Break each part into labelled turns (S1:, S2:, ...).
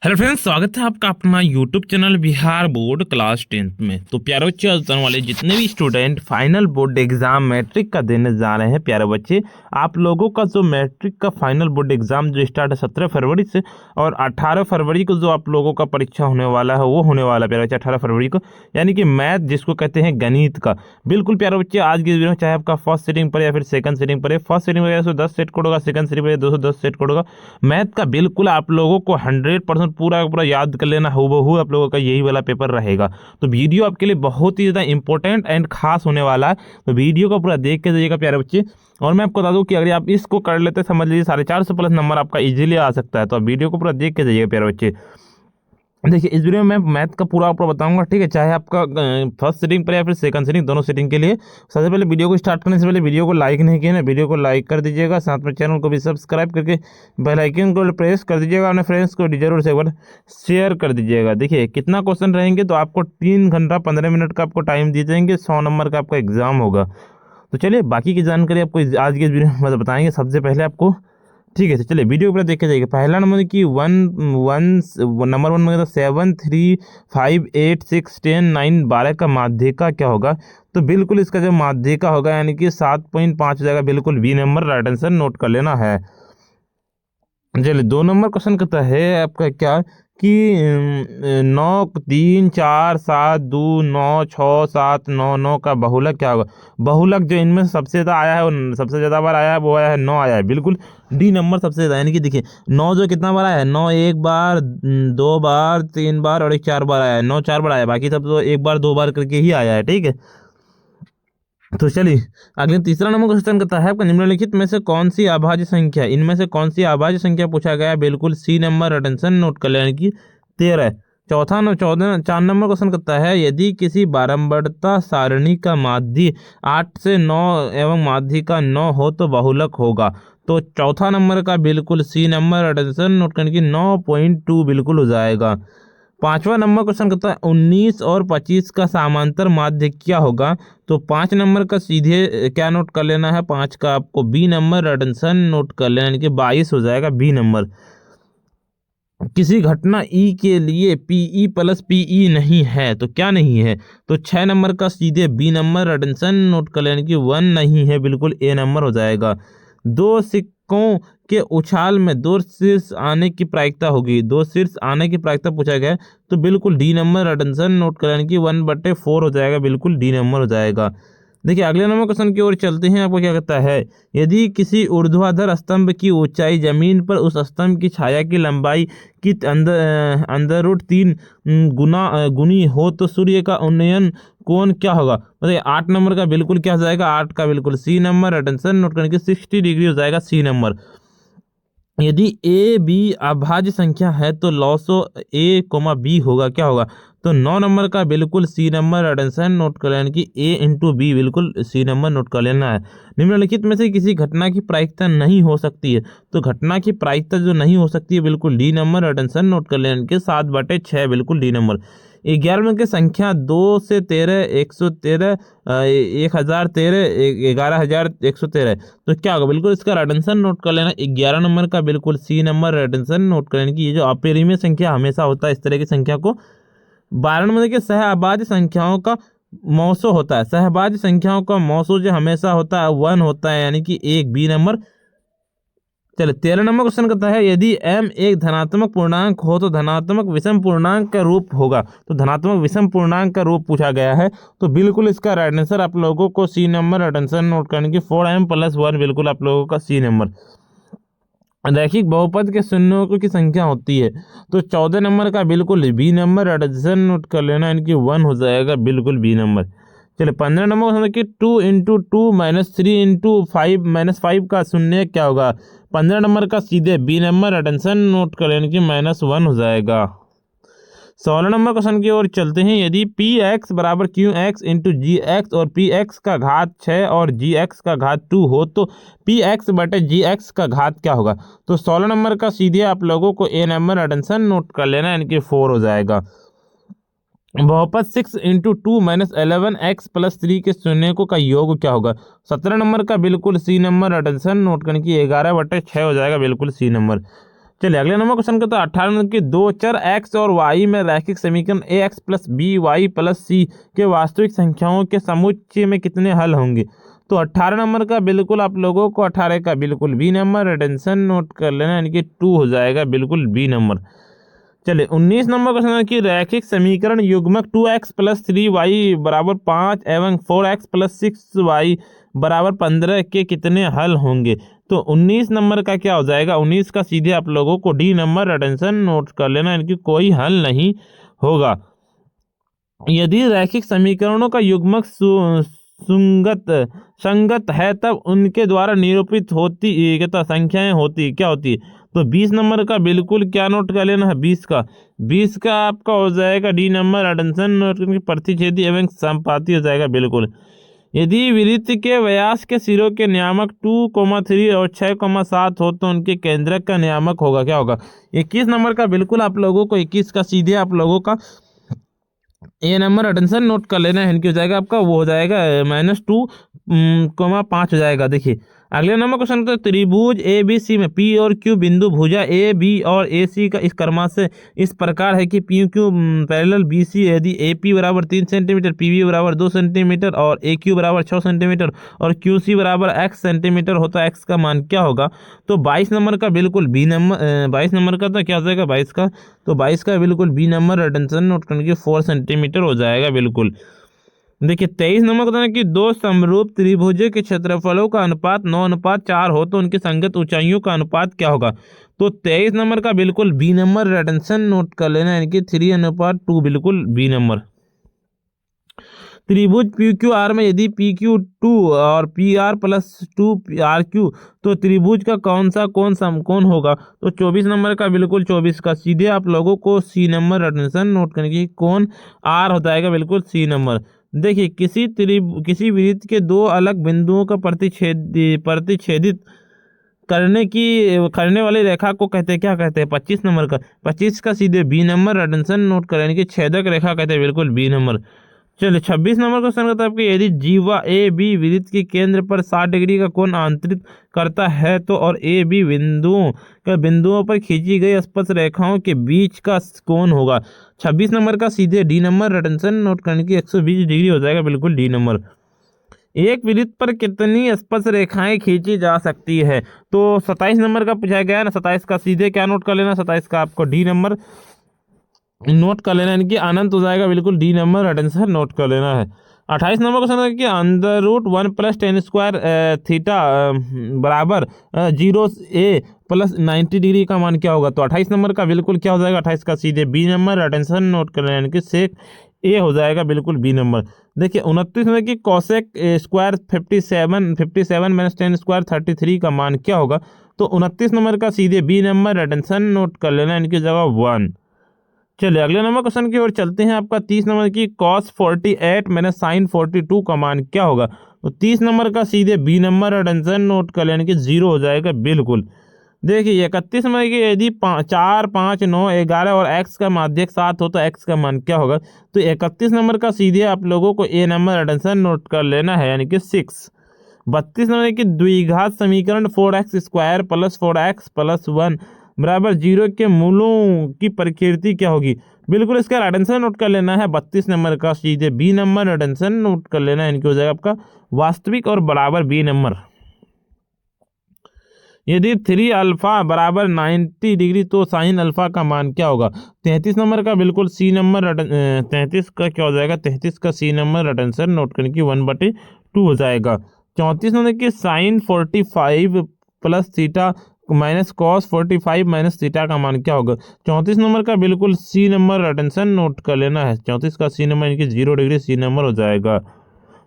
S1: Hello friends, स्वागत है आपका अपना YouTube channel Bihar board class 10th में। तो प्यारे बच्चे, आज वाले जितने भी student final board exam matric का देने जा रहे हैं, प्यारे बच्चे आप लोगों का जो मैट्रिक का फाइनल बोर्ड एग्जाम जो स्टार्ट है 17 फरवरी से, और 18 फरवरी को जो आप लोगों का परीक्षा होने वाला है वो होने वाला है प्यारे बच्चे 18 फरवरी को, यानी कि मैथ जिसको कहते हैं गणित का। बिल्कुल प्यारे बच्चे, आज की वीडियो में चाहे आपका फर्स्ट सेटिंग पर या फिर सेकंड सेटिंग पर, फर्स्ट सेटिंग पर 110 सेट कोड होगा, सेकंड सेटिंग पर 210 सेट कोड होगा। मैथ का बिल्कुल आप लोगों को 100% पूरा पूरा याद कर लेना, हूबहू आप लोगों का यही वाला पेपर रहेगा। तो वीडियो आपके लिए बहुत ही ज़्यादा इंपॉर्टेंट एंड खास होने वाला है, तो वीडियो को पूरा देख के जाइएगा प्यारे बच्चे। और मैं आपको बता दूं कि अगर आप इसको कर लेते समझ लीजिए 450 प्लस नंबर आपका इजीली आ सकता है। तो आप वीडियो को पूरा देख के जाइएगा प्यारे बच्चे। देखिए, इस वीडियो में मैं मैथ का पूरा आपको बताऊंगा, ठीक है, चाहे आपका फर्स्ट सेटिंग पर या फिर सेकंड सेटिंग, दोनों सेटिंग के लिए। सबसे पहले वीडियो को स्टार्ट करने से पहले वीडियो को लाइक नहीं किया ना, वीडियो को लाइक कर दीजिएगा, साथ में चैनल को भी सब्सक्राइब करके बेल आइकन को प्रेस कर दीजिएगा, अपने फ्रेंड्स को जरूर से एक बार शेयर कर दीजिएगा। देखिए कितना क्वेश्चन रहेंगे, तो आपको 3 घंटा 15 मिनट का आपको टाइम दिए जाएंगे, 100 नंबर का आपका एग्जाम होगा। तो चलिए बाकी की जानकारी आपको आज के वीडियो में बताएंगे सबसे पहले आपको, ठीक है। तो चलिए वीडियो पर देखे जाइए। पहला नंबर की नंबर 1 में 7 3 5 8 6 10 9 12 का माध्यिका क्या होगा। तो बिल्कुल इसका जो माध्यिका होगा यानी कि 7.5 हो जाएगा, बिल्कुल B number, right answer note कर लेना है। चलिए 2 नंबर क्वेश्चन कहता है आपका क्या कि 9 3 4 7 2 9 6 7 9 9 का बहुलक क्या होगा। बहुलक जो इनमें सबसे ज़्यादा आया है, वो सबसे ज़्यादा बार आया है, वो आया है 9 आया है, बिल्कुल डी नंबर सबसे ज़्यादा। यानी कि देखिए 9 जो कितना बार आया है, 9 एक बार, 2 बार, 3 बार और एक 4 बार आया है। 9 4 बार आया है, बाकी सब तो एक बार 2 बार करके ही आया है, ठीक है। तो चलिए अगले तीसरा नंबर क्वेश्चन करता है आपका, निम्नलिखित में से कौन सी अभाज्य संख्या, इनमें से कौन सी अभाज्य संख्या पूछा गया है। बिल्कुल सी नंबर, अटेंशन नोट कर लेने की 13। चौथा 4 नंबर क्वेश्चन करता है, यदि किसी बारंबारता सारणी का माध्य 8 से 9 एवं माध्य का 9 हो तो बहुलक होगा। तो चौथा नंबर का बिल्कुल सी नंबर, अटेंशन नोट करने की 9.2 बिल्कुल हो जाएगा। 5वां नंबर क्वेश्चन कहता है 19 और 25 का समांतर माध्य क्या होगा। तो 5 नंबर का सीधे क्या नोट कर लेना है, 5 का आपको बी नंबर, अटेंशन नोट कर लेना, यानी कि 22 हो जाएगा बी नंबर। किसी घटना ई के लिए पीई प्लस पीई नहीं है, तो क्या नहीं है। तो 6 नंबर का सीधे बी नंबर, अटेंशन नोट कर लेने की 1 नहीं है, बिल्कुल ए नंबर हो जाएगा। 2 सिक्कों के उछाल में 2 शीर्ष आने की प्रायिकता होगी, 2 शीर्ष आने की प्रायिकता पूछा गया है। तो बिल्कुल डी नंबर, अटेंशन नोट कर लेने की 1/4 हो जाएगा, बिल्कुल डी नंबर हो जाएगा। देखिए अगले नंबर क्वेश्चन की ओर चलते हैं। आपको क्या कहता है, यदि किसी ऊर्ध्वाधर स्तंभ की ऊंचाई जमीन पर उस स्तंभ की छाया की लंबाई की अंदर रूट 3 गुनी हो तो सूर्य का उन्नयन कोण क्या होगा। मतलब 8 नंबर का बिल्कुल क्या हो जाएगा, 8 का बिल्कुल सी नंबर, अटेंशन नोट करने की 60 डिग्री हो जाएगा, सी नंबर। यदि ए बी अभाज्य संख्या है तो लॉसो ए कोमा बी होगा, क्या होगा। तो 9 नंबर का बिल्कुल सी नंबर, अटेंशन नोट कर लेना कि ए इंटू बी, बिल्कुल सी नंबर नोट कर लेना है। निम्नलिखित में से किसी घटना की प्रायिकता नहीं हो सकती है। तो घटना की प्रायिकता जो नहीं हो सकती है, बिल्कुल डी नंबर, अटेंशन नोट कर लेना कि 7/6, बिल्कुल डी नंबर। 11 में की संख्या 2 से 13, 113, 1013, 11113, तो क्या होगा, बिल्कुल इसका रेटेंशन नोट कर लेना। 11 नंबर का बिल्कुल सी नंबर, रेटेंशन नोट कर लेना कि ये जो अपरिमेय संख्या हमेशा होता है इस तरह की संख्या को। 12 नंबर के सहअभाज्य संख्याओं का मौसो होता है, सहअभाज्य संख्याओं का मौसो जो हमेशा होता है 1 होता है, यानी कि 1 बी नंबर। चलिए 13 नंबर क्वेश्चन करता है, यदि m एक धनात्मक पूर्णांक हो तो धनात्मक विषम पूर्णांक का रूप होगा। तो धनात्मक विषम पूर्णांक का रूप पूछा गया है, तो बिल्कुल इसका राइट आंसर आप लोगों को सी नंबर, अटेंशन नोट करने की 4m+1, बिल्कुल आप लोगों का सी नंबर। रैखिक बहुपद के शून्यों की संख्या होती है। तो 14 नंबर का बिल्कुल बी नंबर, एडिशन नोट कर लेना, इनकी 1 हो जाएगा, बिल्कुल बी नंबर। चलिए 15 नंबर कि 2 इंटू 2 माइनस 3 इंटू 5 माइनस 5 का शून्य क्या होगा। 15 नंबर का सीधे बी नंबर, एटेंशन नोट कर लेने की -1 हो जाएगा। 16 नंबर क्वेश्चन की ओर चलते हैं। यदि पी एक्स बराबर क्यू एक्स इंटू जी एक्स और पी एक्स का घात 6 और जी एक्स का घात 2 हो तो पी एक्स बटे जी एक्स का घात क्या होगा। तो 16 नंबर का सीधे आप लोगों को ए नंबर, अटेंशन नोट कर लेना, इनके 4 हो जाएगा। बहुपद 6 इंटू 2 माइनस 11x+3 के शून्यकों का योग क्या होगा। 17 नंबर का बिल्कुल सी नंबर, अटेंशन नोट करने की 11/6 हो जाएगा, बिल्कुल सी नंबर। चलिए अगले नंबर क्वेश्चन करते हैं 18 नंबर की दो चर x और y में रैखिक समीकरण ax plus B Y plus C के वास्तविक संख्याओं के समुच्चय में कितने हल होंगे। तो 18 नंबर का बिल्कुल आप लोगों को 18 का बिल्कुल बी नंबर रिटेंशन नोट कर लेना, यानी कि 2 हो जाएगा बिल्कुल बी नंबर। चलिए 19 नंबर क्वेश्चन है कि रैखिक समीकरण युग्मक 2x प्लस 3y बराबर 5 एवं 4x प्लस 6y बराबर 15 के कितने हल होंगे। तो 19 नंबर का क्या हो जाएगा, 19 का सीधे आप लोगों को डी नंबर रिटेंशन नोट कर लेना, इनकी कोई हल नहीं होगा। यदि रैखिक समीकरणों का युग्मक संगत है तब उनके द्वारा निरूपित होती क्या संख्याएं होती क्या होती है। तो 20 नंबर का बिल्कुल क्या नोट कर लेना है, 20 का आपका हो जाएगा डी नंबर रिटेंशन नोट करके प्रतिच्छेदी एवं संपाती हो जाएगा बिल्कुल। यदि वृत्त के व्यास के सिरों के नियामक 2,3 और 6,7 हो तो उनके केंद्रक का नियामक होगा क्या होगा। 21 नंबर का बिल्कुल आप लोगों को 21 का सीधे आप लोगों का ए नंबर अटेंशन नोट कर लेना है, इनकी हो जाएगा आपका वो हो जाएगा -2,5 हो जाएगा। देखिए अगले नंबर क्वेश्चन तो त्रिभुज ए बी सी में पी और क्यू बिंदु भुजा ए बी और ए सी का इस क्रम से इस प्रकार है कि P Q parallel B C यदि ए पी बराबर 3 सेंटीमीटर, पी बी बराबर 2 सेंटीमीटर और ए क्यू बराबर 6 सेंटीमीटर और क्यू सी बराबर x सेंटीमीटर होता है, x का मान क्या होगा। तो 22 नंबर का बिल्कुल बी नंबर 22 नंबर का तो क्या हो जाएगा 22 का, तो 22 का बिल्कुल बी नंबर अटेंशन नोट करने के 4 सेंटीमीटर हो जाएगा बिल्कुल। देखिए 23 नंबर कहता है कि दो समरूप त्रिभुजों के क्षेत्रफलों का अनुपात 9:4 हो तो उनकी संगत ऊंचाइयों का अनुपात क्या होगा। तो 23 नंबर का बिल्कुल बी नंबर रिटेंशन नोट कर लेना, यानी कि 3:2 बिल्कुल बी नंबर। त्रिभुज पी क्यू आर में यदि पी क्यू 2 और P R plus 2 R Q तो त्रिभुज का कौन सा कोण समकोण होगा। तो 24 नंबर का बिल्कुल 24 का सीधे आप लोगों को सी नंबर रिटेंशन नोट करने की कोण आर हो जाएगा बिल्कुल सी नंबर। देखिए किसी वृत्त के दो अलग बिंदुओं का प्रतिच्छेदित करने वाली रेखा को कहते हैं क्या कहते हैं 25 नंबर का 25 का सीधे बी नंबर रिटेंशन नोट करें कि छेदक रेखा कहते हैं बिल्कुल बी नंबर। चलिए 26 नंबर क्वेश्चन करता है आपके यदि जीवा ए बी वृत्त के केंद्र पर 60 डिग्री का कोण आंतरित करता है तो और ए बी बिंदुओं पर खींची गई स्पर्श रेखाओं के बीच का कोण होगा। 26 नंबर का सीधे डी नंबर रिटेंशन नोट करने की 120 डिग्री हो जाएगा बिल्कुल डी नंबर। एक वृत्त पर कितनी स्पर्श रेखाएं खींची जा सकती है। तो 27 नंबर का पूछा गया ना, 27 का सीधे क्या नोट कर लेना, 27 का आपको डी नंबर नोट कर लेना, इनकी अनंत हो जाएगा बिल्कुल डी नंबर रिटेंशन नोट कर लेना है। 28 नंबर क्वेश्चन है कि √1 + tan² थीटा बराबर 0 ए प्लस 90 डिग्री का मान क्या होगा। तो 28 नंबर का बिल्कुल क्या हो जाएगा, 28 का सीधे बी नंबर रिटेंशन नोट कर लेना, यानी कि सेक ए हो जाएगा बिल्कुल बी नंबर। देखिए 29 नंबर की कोसेक स्क्वायर 57 माइनस tan² 33 का मान क्या होगा। तो 29 नंबर का सीधे बी नंबर रिटेंशन नोट कर लेना, इनकी जगह 1। चलिए अगले नंबर क्वेश्चन की ओर चलते हैं। आपका 30 नंबर की cos 48 माइनस sin 42 का मान क्या होगा। तो 30 नंबर का सीधे बी नंबर रिटेंशन नोट कर लेने की 0 हो जाएगा बिल्कुल। देखिए 31 नंबर की यदि 4 5 9 11 और x का माध्यक 7 हो तो x का मान क्या होगा। तो 31 नंबर का सीधे आप लोगों को ए नंबर रिटेंशन नोट कर लेना है, यानी कि 6। 32 नंबर की द्विघात समीकरण 4x² + 4x + 1 बराबर 0 के मूलों की प्रकृति क्या होगी। बिल्कुल इसका रिटेंशन नोट कर लेना है, 32 नंबर का सीधे बी नंबर रिटेंशन नोट कर लेना है, इनकी हो जाएगा आपका वास्तविक और बराबर बी नंबर। यदि 3 अल्फा बराबर 90 डिग्री तो साइन अल्फा का मान क्या होगा। 33 नंबर का बिल्कुल सी नंबर 33 का क्या हो जाएगा, 33 का सी नंबर रिटेंशन नोट करने की 1/2 हो जाएगा। 34 नंबर की sine 45 plus theta minus cos 45 minus theta का मान क्या होगा। 34 नंबर का बिल्कुल सी नंबर रिटेंशन नोट कर लेना है, 34 का सी नंबर इनकी 0 डिग्री सी नंबर हो जाएगा।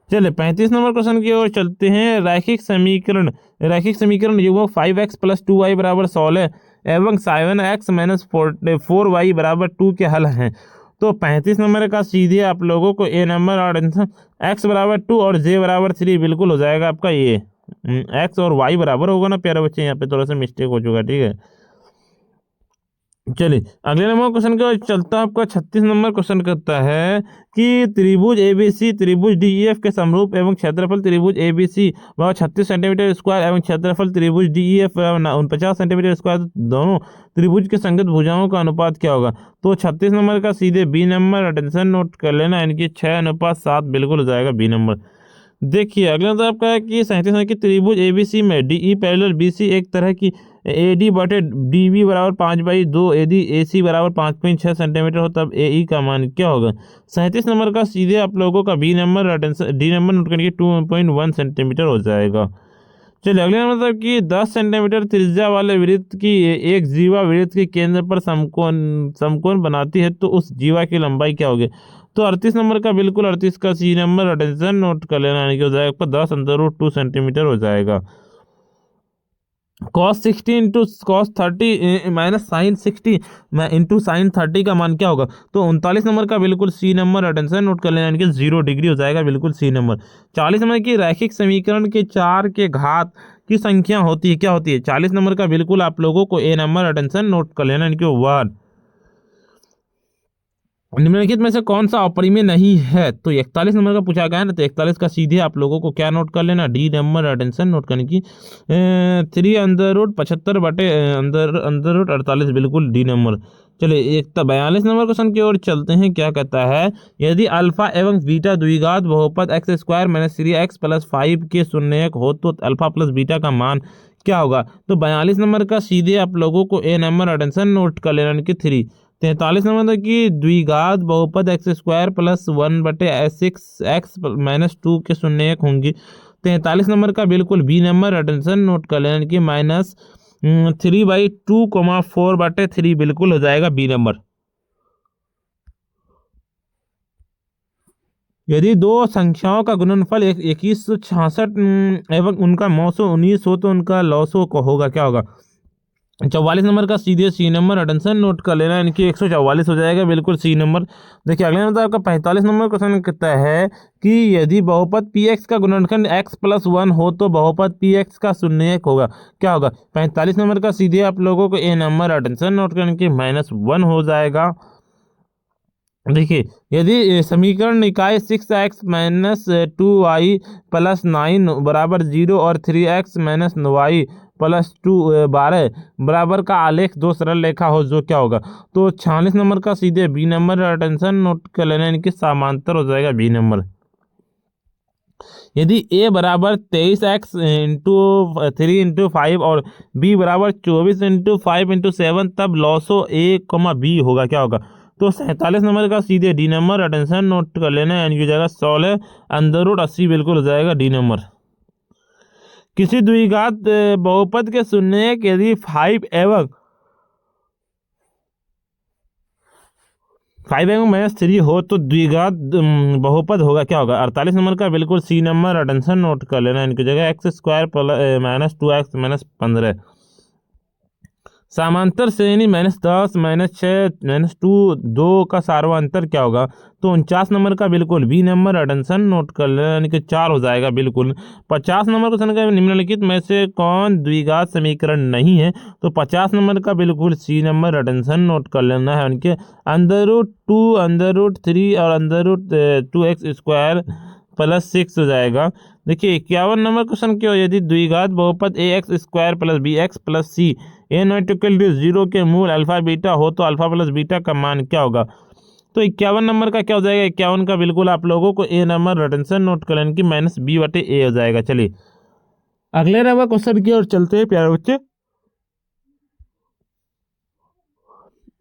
S1: चलिए 35 नंबर क्वेश्चन की ओर चलते हैं। रैखिक समीकरण युग्मक 5x + 2y बराबर 16 एवं 7x - 4y बराबर 2 के हल हैं। तो 35 नंबर का सीधे आप लोगों को ए नंबर और x बराबर 2 और j बराबर 3 बिल्कुल हो जाएगा आपका ये x और y बराबर होगा ना प्यारे बच्चे, यहाँ पे थोड़ा सा मिस्टेक हो चुका है, ठीक है। चलिए अगले नंबर क्वेश्चन के ओर चलता है। आपका 36 नंबर क्वेश्चन करता है कि त्रिभुज एबीसी त्रिभुज डीईएफ के समरूप एवं क्षेत्रफल त्रिभुज एबीसी 36 सेंटीमीटर स्क्वायर एवं क्षेत्रफल त्रिभुज डीईएफ 49 सेंटीमीटर स्क्वायर, दोनों त्रिभुज के संगत भुजाओं का अनुपात क्या होगा। तो 36 नंबर का सीधे बी नंबर अटेंशन नोट कर लेना, यानी 6:7 बिल्कुल हो जाएगा बी नंबर। देखिए अगला तो आपका है कि 37 की त्रिभुज एबीसी में डीई पैरेलल बीसी एक तरह की एडी बटे डीबी बराबर 5/2 यदि एसी बराबर 5.6 सेंटीमीटर हो तब एई का मान क्या होगा। 37 नंबर का सीधे आप लोगों का B number D number note करके 2.1 सेंटीमीटर हो जाएगा। चलिए अगले नंबर मतलब कि 10 सेंटीमीटर त्रिज्या वाले वृत्त की एक जीवा वृत्त के केंद्र पर समकोण समकोण बनाती है तो उस जीवा की लंबाई क्या होगी। तो 38 नंबर का बिल्कुल 38 का सी नंबर अटेंशन नोट कर लेना, यानी कि हो जाएगा आपका 10√2 सेंटीमीटर हो जाएगा। Cos 60 into cos 30 minus sine 60 into sine 30 का मान क्या होगा। तो 39 नंबर का बिल्कुल सी नंबर अटेंशन नोट कर लेना, यानी कि 0 डिग्री हो जाएगा बिल्कुल सी नंबर। 40 नंबर की रैखिक समीकरण के 4 के घात की संख्या होती है क्या होती है। 40 नंबर का बिल्कुल आप लोगों को ए नंबर अटेंशन नोट कर लेना, यानी कि 1। निम्नलिखित में से कौन सा अपरिमेय नहीं है। तो 41 नंबर का पूछा गया है ना, तो 41 का सीधे आप लोगों को क्या नोट कर लेना, डी नंबर अटेंशन नोट करने की 3√75 बटे अंदर रूट 48 बिल्कुल डी नंबर। चलिए 42 नंबर क्वेश्चन की ओर चलते हैं। क्या कहता है, यदि अल्फा एवं बीटा द्विघात बहुपद x square minus 3x plus 5 के शून्यक हो तो अल्फा प्लस बीटा का मान क्या होगा। तो 42 नंबर का सीधे आप लोगों को ए नंबर अटेंशन नोट कर लेना, यानी कि 3। 43 नंबर की द्विघात बहुपद x square plus 1/6x minus 2 के शून्यक होंगी। 43 नंबर का बिल्कुल बी नंबर अटेंशन नोट कर लेना कि -3/2, 4/3 बिल्कुल हो जाएगा बी नंबर। यदि दो संख्याओं का गुणनफल 2166 एवं उनका 919 हो तो उनका लॉसो को होगा क्या होगा। 44 नंबर का सीधे सी नंबर अटेंशन नोट कर लेना, इनकी 144 हो जाएगा बिल्कुल सी नंबर। देखिए अगले नंबर आपका 45 नंबर क्वेश्चन कहता है कि यदि बहुपद पी एक्स का गुणनखंड x प्लस 1 हो तो बहुपद पी एक्स का शून्यक होगा क्या होगा। 45 नंबर का सीधे आप लोगों को ए नंबर अटेंशन नोट करने की -1 हो जाएगा। देखिए यदि समीकरण निकाय 6x माइनस 2y प्लस 9 बराबर 0 और 3x माइनस y प्लस 12 बराबर का आलेख दो सरल रेखा हो जो क्या होगा। तो 46 नंबर का सीधे बी नंबर अटेंशन नोट कर लेना, इनके समांतर हो जाएगा बी नंबर। यदि a बराबर 23x इंटू 3 × 5 और b बराबर 24 × 5 × 7 तब लॉसो a, b होगा क्या होगा। तो 47 नंबर का सीधे डी नंबर अटेंशन नोट कर लेना, यानी कि हो जाएगा 16√80 बिल्कुल हो जाएगा डी नंबर। किसी द्विघात बहुपद के शून्यक यदि 5 एवं -3 हो तो द्विघात बहुपद होगा क्या होगा। 48 नंबर का बिल्कुल सी नंबर अटेंशन नोट कर लेना, इनकी जगह x² माइनस 2x माइनस 15 समांतर श्रेणी -10 -6 -2 2 का सार्वंतर क्या होगा। तो 49 नंबर का बिल्कुल बी नंबर अटेंशन नोट कर लेना, यानी कि 4 हो जाएगा बिल्कुल। 50 नंबर क्वेश्चन का निम्नलिखित में से कौन द्विघात समीकरण नहीं है। तो 50 नंबर का बिल्कुल सी नंबर अटेंशन नोट कर लेना है, उनके √2 √3 और √2x² प्लस 6 हो जाएगा। देखिए 51 नंबर क्वेश्चन क्यों, यदि द्विघात बहुपद ax² plus bx plus c (0) के मूल अल्फा बीटा हो तो अल्फा प्लस बीटा का मान क्या होगा। तो 51 नंबर का क्या हो जाएगा, 51 का बिल्कुल आप लोगों को ए नंबर अटेंशन नोट कर लेने की -b/a हो जाएगा। चलिए अगले नंबर क्वेश्चन की ओर चलते हैं प्यारे बच्चे।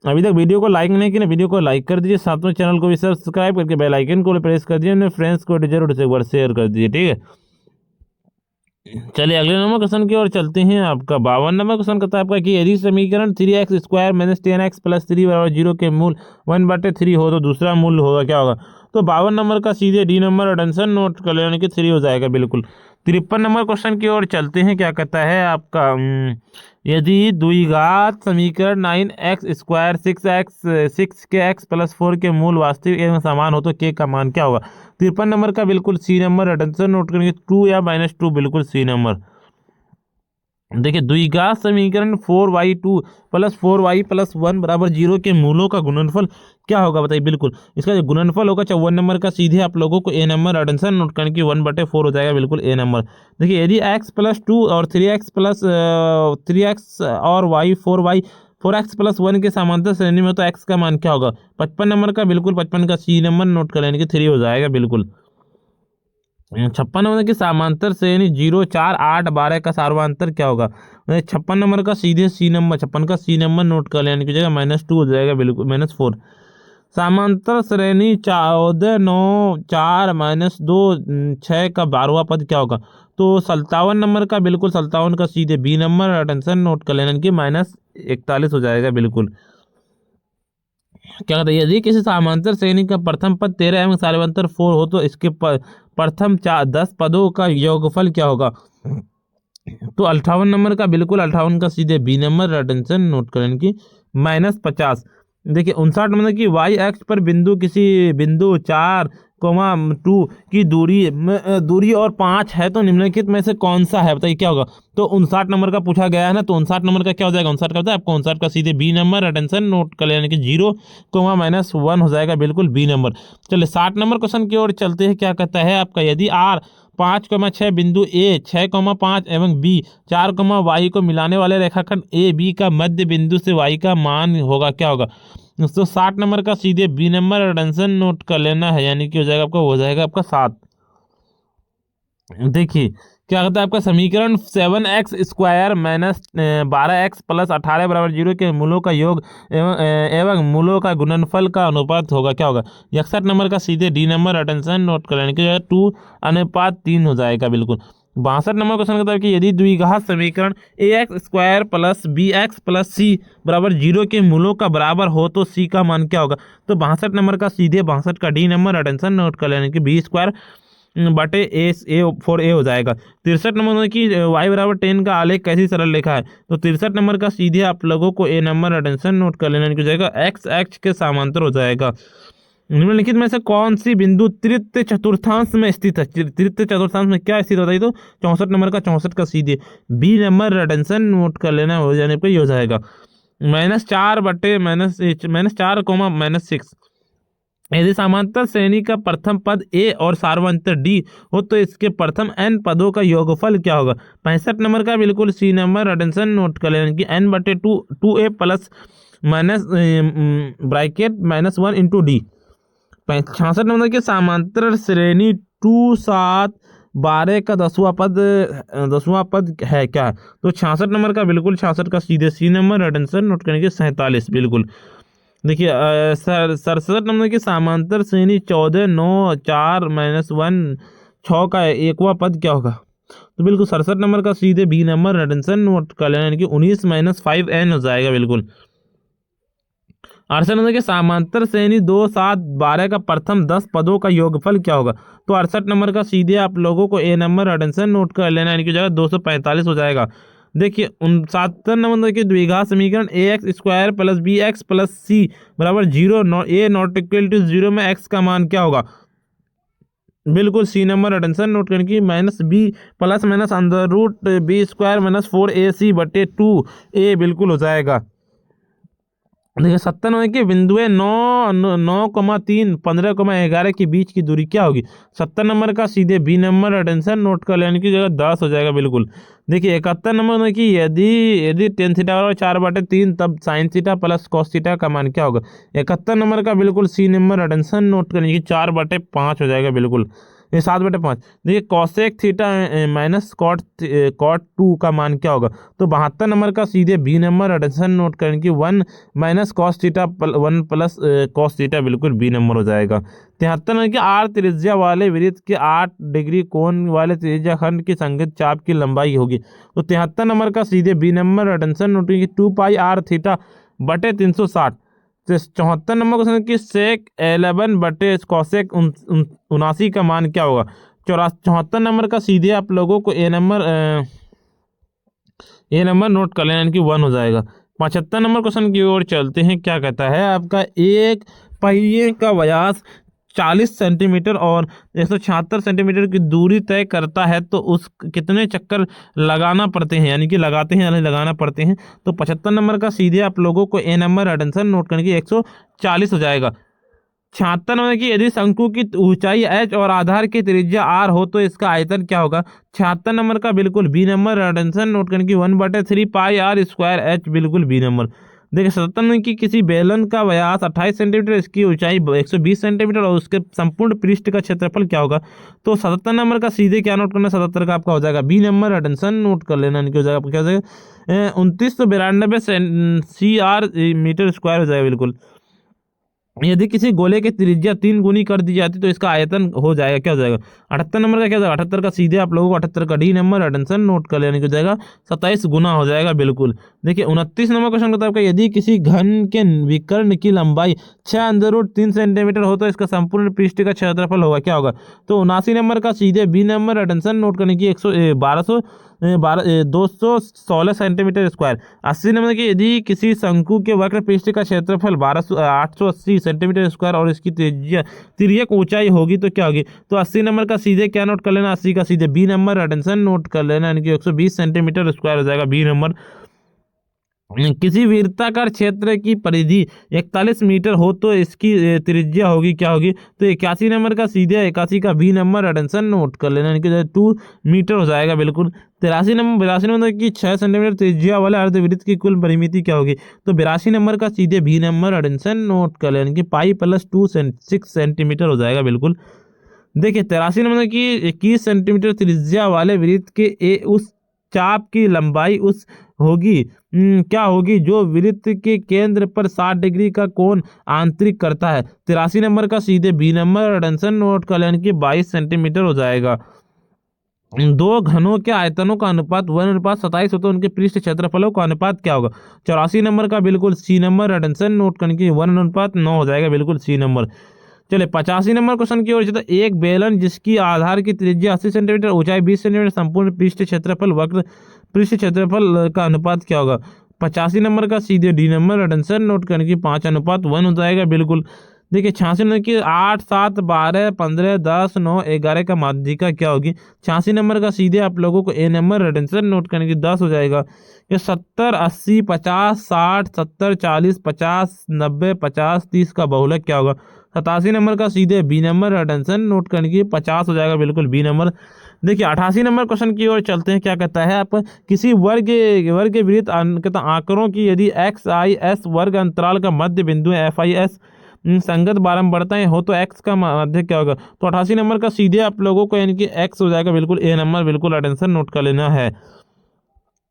S1: अभी तक वीडियो को लाइक नहीं किया, वीडियो को लाइक कर दीजिए, साथ में चैनल को भी सब्सक्राइब करके बेल आइकन को प्रेस कर दीजिए, अपने फ्रेंड्स को जरूर से एक बार शेयर कर दीजिए, ठीक है। चलिए अगले नंबर क्वेश्चन की ओर चलते हैं। आपका 52 नंबर क्वेश्चन कहता है आपका कि यदि समीकरण 3x² माइनस 10x प्लस 3 बराबर 0 के मूल 1/3 हो तो दूसरा मूल होगा क्या होगा। तो 52 नंबर का सीधे डी नंबर अटेंशन नोट कर लेने की 3 हो जाएगा बिल्कुल। 53 नंबर क्वेश्चन की ओर चलते हैं। क्या कहता है आपका यदि द्विघात समीकरण 9x² 6 के x प्लस 4 के मूल वास्तविक एवं समान हो तो k का मान क्या होगा। 53 नंबर का बिल्कुल सी नंबर अटेंशन नोट करेंगे 2 या -2 बिल्कुल सी नंबर। देखिए द्विघात समीकरण 4y2 प्लस 4y+1 बराबर 0 के मूलों का गुणनफल क्या होगा बताइए। बिल्कुल इसका जो गुणनफल होगा 54 नंबर का, सीधे आप लोगों को ए नंबर अटेंशन नोट करने की 1/4 हो जाएगा। बिल्कुल ए नंबर। देखिए यदि x+2 और 3x और y 4x+1 के समांतर श्रेणी में, तो x का मान क्या होगा 55 नंबर का। बिल्कुल 55 का सी नंबर नोट कर लेने की 3 हो जाएगा। बिल्कुल 56 नंबर की समांतर श्रेणी 0, 4, 8, 12 का सार्वंतर क्या होगा। 56 नंबर का सीधे सी नंबर, 56 का सी नंबर नोट कर लेने की जगह -2 हो जाएगा। बिल्कुल -4। समांतर श्रेणी 14, 9, 4, -2, 6 का 12वां पद क्या होगा। तो 57 नंबर का, बिल्कुल 57 का सीधे बी नंबर अटेंशन नोट कर लेने की -41 हो जाएगा। बिल्कुल क्या कहते हैं, यदि किसी समांतर श्रेणी का प्रथम पद 13 एवं सार्वंतर 4 हो, तो इसके प्रथम 10 पदों का योगफल क्या होगा। तो 58 नंबर का, बिल्कुल 58 का सीधे बी नंबर अटेंशन नोट करें कि -50। देखिए 59 नंबर की वाई एक्स पर बिंदु किसी बिंदु 4,2 की दूरी और 5 है, तो निम्नलिखित में से कौन सा है बताइए क्या होगा। तो 59 नंबर का पूछा गया है ना, तो 59 नंबर का क्या हो जाएगा। 59 का होता है आपको, 59 का सीधे बी नंबर अटेंशन नोट कर लेने की 0, -1 हो जाएगा। बिल्कुल बी नंबर। चलिए 60 नंबर क्वेश्चन की ओर चलते हैं। क्या कहता है आपका, यदि R 5,6 बिंदु A 6,5 एवं B 4, y को मिलाने वाले रेखाखंड ए बी का मध्य बिंदु से y का मान होगा, क्या होगा। तो 60 नंबर का सीधे बी नंबर अटेंशन नोट कर लेना है, यानी कि हो जाएगा आपका, हो जाएगा आपका 7। देखिए क्या कहता है आपका, समीकरण 7x² -12x + 18 = 0 के मूलों का योग एवं मूलों का गुणनफल का अनुपात होगा, क्या होगा। 61 नंबर का सीधे डी नंबर अटेंशन नोट कर लेने के 2:3 हो जाएगा। बिल्कुल 62 नंबर क्वेश्चन कहता है कि यदि द्विघात समीकरण ax² + bx + c = 0 के मूलों का बराबर हो, तो c का मान क्या होगा। तो 62 नंबर का सीधे 62 का डी नंबर अटेंशन नोट कर लेने की b² बटे ए 4a हो जाएगा। 63 नंबर की y 10 का आलेख कैसी सरल रेखा है। तो 63 नंबर का सीधे आप लोगों को ए नंबर अटेंशन नोट कर लेने की जाएगा, x अक्ष के समांतर हो जाएगा। निम्नलिखित में से कौन सी बिंदु तृतीय चतुर्थांश में स्थित है। तृतीय चतुर्थांश में क्या स्थित होता है, तो 64 नंबर का, 64 का सीधे बी नंबर अटेंशन नोट कर लेना, हो जाने पर हो जाएगा -4 बटे -4, -6। यदि समांतर श्रेणी का प्रथम पद ए और सार्वंतर डी हो, तो इसके प्रथम n पदों का योगफल क्या होगा। 65 नंबर का, बिल्कुल सी नंबर अटेंशन नोट कर लेने की n/2 2a plus minus bracket -1 into D. 66 number के समांतर श्रेणी 2, 7, 12 का 10वां पद है क्या। तो 66 नंबर का, बिल्कुल 66 का सीधे सी नंबर अटेंशन नोट करने के 47। बिल्कुल देखिए 67 नंबर की समांतर श्रेणी 14, 9, 4, -1, 6 का 1वां पद क्या होगा। तो बिल्कुल 67 नंबर का सीधे बी नंबर अटेंशन नोट कर लेना, यानी कि 19 - 5n हो जाएगा। बिल्कुल 68 नंबर के समांतर श्रेणी 2, 7, 12 का प्रथम 10 पदों का योगफल क्या होगा। तो 68 नंबर का सीधे आप लोगों को ए नंबर अटेंशन नोट कर लेना, यानी कि जगह 245 हो जाएगा। देखिए 69 नंबर के द्विघात समीकरण ax² + bx + c = 0, a not equal to 0 में x का मान क्या होगा। बिल्कुल सी नंबर अटेंशन नोट करने की -b ± √b² - 4ac बटे 2a बिल्कुल हो जाएगा। देखिए 70 नंबर के बिंदुए 9,3, 15,11 के बीच की दूरी क्या होगी। 70 नंबर का सीधे बी नंबर अटेंशन नोट कर लेने की जगह 10 हो जाएगा। बिल्कुल देखिए 71 नंबर की यदि tan θ 4/3, तब sin θ + cos θ का मान क्या होगा। 71 नंबर का, बिल्कुल सी नंबर अटेंशन नोट करने की 4/5 हो जाएगा। बिल्कुल ये 7/5। देखिए cosec थीटा -cot 2 का मान क्या होगा। तो 72 नंबर का सीधे बी नंबर अटेंशन नोट करने की 1 - cos θ 1 + cos θ बिल्कुल बी नंबर हो जाएगा। 73 नंबर की आर त्रिज्या वाले वृत्त के 8 डिग्री कोण वाले त्रिज्या खंड की संगत चाप की लंबाई होगी। तो 73 नंबर का सीधे बी नंबर अटेंशन नोट करने की 2πr θ / 360। 74 नंबर क्वेश्चन की sec 11 बटे cosec 79 का मान क्या होगा। 74 नंबर का सीधे आप लोगों को ए नंबर नोट कर लेना, यानी कि 1 हो जाएगा। 75 नंबर क्वेश्चन की ओर चलते हैं। क्या कहता है आपका, एक पहिए का व्यास 140 सेंटीमीटर और 176 सेंटीमीटर की दूरी तय करता है तो उस कितने चक्कर लगाना पड़ते हैं, यानी कि लगाते हैं यानी लगाना पड़ते हैं। तो 75 नंबर का सीधे आप लोगों को ए नंबर एटेंशन नोट करने की 140 हो जाएगा। 76 नंबर की यदि शंकु की ऊंचाई h और आधार की त्रिज्या r हो तो इसका आयतन क्या होगा। 76 नंबर का बिल्कुल बी नंबर एटेंशन नोट करने की 1/3 पाई r स्क्वायर h बिल्कुल बी नंबर। देखिए 77 नंबर की किसी बेलन का व्यास 28 सेंटीमीटर, इसकी ऊंचाई 120 सेंटीमीटर और उसके संपूर्ण पृष्ठ का क्षेत्रफल क्या होगा। तो 77 नंबर का सीधे क्या नोट करना, 77 का आपका हो जाएगा बी नंबर एटेंशन नोट कर लेना, इनकी हो जाएगा आपका क्या हो जाएगा 2992 CR मीटर स्क्वायर हो जाएगा बिल्कुल। यदि किसी गोले की त्रिज्या 3 गुनी कर दी जाती तो इसका आयतन हो जाएगा क्या हो जाएगा। 78 नंबर का क्या हो जाएगा, 78 का सीधे आप लोगों को 78 का डी नंबर एटेंशन नोट कर लेने की हो जाएगा 27 गुना हो जाएगा बिल्कुल। देखिए 29 नंबर क्वेश्चन बताओ आपका, यदि किसी घन के विकर्ण की लंबाई 6√3 सेंटीमीटर हो तो इसका संपूर्ण पृष्ठ का क्षेत्रफल होगा क्या होगा। तो 79 नंबर का सीधे बी नंबर एटेंशन नोट करने की 216 सेंटीमीटर स्क्वायर। 80 नंबर की यदि किसी शंकु के वक्र पृष्ठ का क्षेत्रफल 880 सेंटीमीटर स्क्वायर और इसकी तिर्यक ऊंचाई होगी तो क्या होगी। तो 80 नंबर का सीधे क्या नोट कर लेना, 80 का सीधे बी नंबर एटेंशन नोट कर लेना, यानी कि 120 सेंटीमीटर स्क्वायर हो जाएगा बी नंबर। किसी वृत्ताकार क्षेत्र की परिधि 41 मीटर हो तो इसकी त्रिज्या होगी क्या होगी। तो 81 नंबर का सीधे 81 का बी नंबर एटेंशन नोट कर लेना, यानी कि 2 मीटर हो जाएगा बिल्कुल। 83 नंबर की 6 सेंटीमीटर त्रिज्या वाले अर्धवृत्त की कुल परिमिति क्या होगी। तो 82 नंबर का सीधे बी नंबर एटेंशन नोट कर लेना, यानी कि पाई प्लस 6 सेंटीमीटर हो जाएगा बिल्कुल। देखिए 83 नंबर की 21 सेंटीमीटर त्रिज्या वाले वृत्त के उस चाप की लंबाई उस होगी क्या होगी जो वृत्त के केंद्र पर 60 डिग्री का कोण आंतरिक करता है। 83 नंबर का सीधे बी नंबर एटेंशन नोट कर लेने की 22 सेंटीमीटर हो जाएगा। दो घनों के आयतनों का अनुपात 1:27 हो तो उनके पृष्ठ क्षेत्रफलों का अनुपात क्या होगा। 84 नंबर का बिल्कुल सी नंबर एटेंशन नोट करने की 1:9 हो जाएगा बिल्कुल सी नंबर। चले 85 नंबर क्वेश्चन की ओर चलते, एक बेलन जिसकी आधार की त्रिज्या 80 सेंटीमीटर, ऊंचाई 20 सेंटीमीटर, संपूर्ण पृष्ठ क्षेत्रफल वक्र पृष्ठ क्षेत्रफल का अनुपात क्या होगा। 85 नंबर का सीधे डी नंबर एटेंशन नोट करने की 5:1 हो जाएगा बिल्कुल। देखिए 86 नंबर की 8, 7, 12, 15, 10, 9, 11 का माध्यिका क्या होगी। 86 नंबर का सीधे आप लोगों को ए नंबर एटेंशन नोट करने की 10 हो जाएगा। ये 70, 80, 50, 60, 70, 40, 50, 90, 50, 30 का बहुलक क्या होगा। 87 नंबर का सीधे बी नंबर एटेंशन नोट करने की 50 हो जाएगा बिल्कुल बी नंबर। देखिए 88 नंबर क्वेश्चन की ओर चलते हैं, क्या कहता है आप किसी वर्ग वृत्त आंकड़ों की यदि एक्स आई एस वर्ग अंतराल का मध्य बिंदु एफ आई एस संगत बारंबारताएं हो तो एक्स का मध्य क्या होगा। तो 88 नंबर का सीधे आप लोगों को यानी कि एक्स हो जाएगा बिल्कुल ए नंबर बिल्कुल एटेंशन नोट कर लेना है।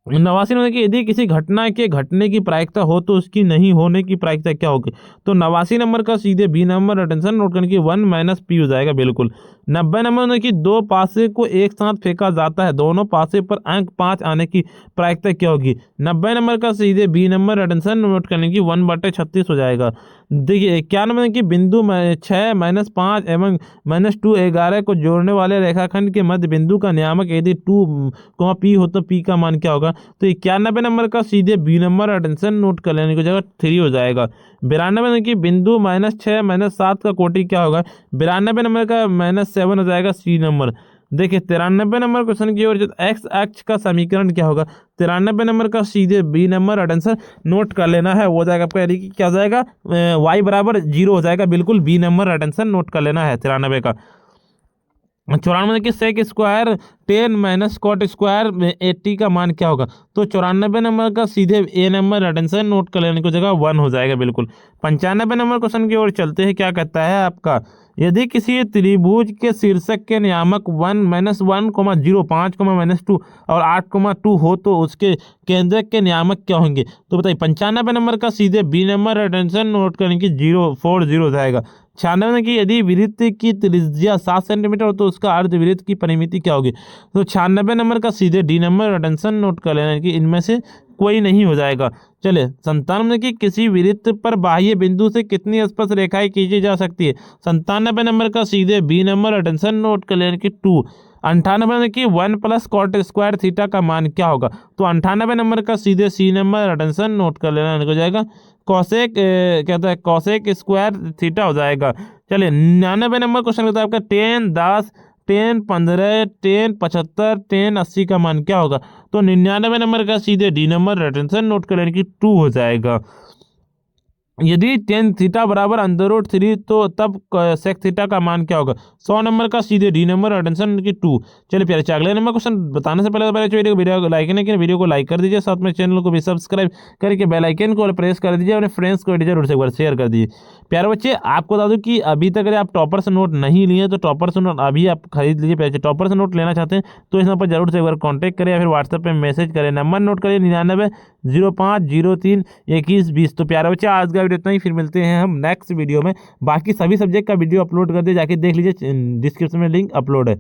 S1: 89 नंबर की यदि किसी घटना के घटने की प्रायिकता हो तो उसकी नहीं होने की प्रायिकता क्या होगी। तो 89 नंबर का सीधे बी नंबर एटेंशन नोट करने की 1 - पी हो जाएगा बिल्कुल। 90 नंबर की दो पासे को एक साथ फेंका जाता है, दोनों पासे पर अंक 5 आने की प्रायिकता क्या होगी। 90 नंबर का सीधे बी नंबर एटेंशन नोट करने की 1/36 हो जाएगा। देखिए 91 नंबर की बिंदु 6 - 5 एवं -2 11 को जोड़ने वाले रेखाखंड के मध्य बिंदु का नियामक यदि 2, पी हो तो पी का मान क्या होगा। तो 91 नंबर का सीधे बी नंबर एटेंशन नोट कर लेने की जगह 3 हो जाएगा। 92 नंबर की बिंदु -6 - 7 का कोटि क्या होगा। 92 नंबर का -7 हो जाएगा सी नंबर। देखिए 93 नंबर क्वेश्चन की ओर एक्स अक्ष का समीकरण क्या होगा। 93 नंबर का सीधे बी नंबर एटेंशन नोट कर लेना है, वो जाएगा आपका यानी कि क्या हो जाएगा y = 0 हो जाएगा बिल्कुल बी नंबर एटेंशन नोट कर लेना है 93 का। 94 की सेक स्क्वायर 10 - कॉट स्क्वायर 80 का मान क्या होगा। तो 94 नंबर का सीधे ए नंबर एटेंशन नोट कर लेने की जगह 1 हो जाएगा बिल्कुल। 95 नंबर क्वेश्चन की ओर चलते हैं, क्या कहता है आपका यदि किसी त्रिभुज के शीर्षक के नियामक 1 - 1, 0, 5, -2 और 8, 2 हो तो उसके केंद्रक के नियामक क्या होंगे। तो बताइए 95 नंबर का सीधे बी नंबर एटेंशन नोट करने की 040 हो जाएगा। 96 की यदि वृत्त की त्रिज्या 7 सेंटीमीटर हो तो उसका अर्धवृत्त की परिमिति क्या होगी। तो 96 नंबर का सीधे डी नंबर एटेंशन नोट कर लेना कि इनमें से कोई नहीं हो जाएगा। चले 97 की किसी वृत्त पर बाह्य बिंदु से कितनी स्पर्श रेखाएं खींची जा सकती है। 97 नंबर का सीधे बी नंबर एटेंशन नोट कर लेना कि 2। 98 की 1 + कॉट स्क्वायर थीटा का मान क्या होगा। तो 98 नंबर का सीधे सी नंबर एटेंशन नोट कर लेना हो जाएगा कॉसेक कहता है कॉसेक स्क्वायर थीटा हो जाएगा। चलिए 99 नंबर क्वेश्चन कहता है आपका 10 10 10 15 10 75 10 80 का मान क्या होगा। तो 99 नंबर का सीधे डी नंबर अटेंशन नोट कर लेने की 2 हो जाएगा। यदि टेन थीटा बराबर √3 तो तब सेक थीटा का मान क्या होगा। 100 नंबर का सीधे डी नंबर अटेंशन की 2। चलिए प्यारे अगले नंबर क्वेश्चन बताने से पहले वीडियो को लाइक नहीं किया वीडियो को लाइक कर दीजिए, साथ में चैनल को भी सब्सक्राइब करके बेल आइकन को प्रेस कर दीजिए, अपने फ्रेंड्स को जरूर से एक बार शेयर कर दीजिए। प्यारे बच्चे आपको बता दूं कि अभी तक अगर आप टॉपर से नोट नहीं लिए तो टॉपर से नोट अभी आप खरीद लीजिए। प्यारे टॉपर से नोट लेना चाहते हैं तो इस नंबर पर जरूर से एक बार कॉन्टैक्ट करें या फिर व्हाट्सएप पे मैसेज करें। नंबर नोट करिए 9905032120। तो प्यारे बच्चे आज का वीडियो इतना ही, फिर मिलते हैं हम नेक्स्ट वीडियो में। बाकी सभी सब्जेक्ट का वीडियो अपलोड कर दिए, जाके देख लीजिए, डिस्क्रिप्शन में लिंक अपलोड है।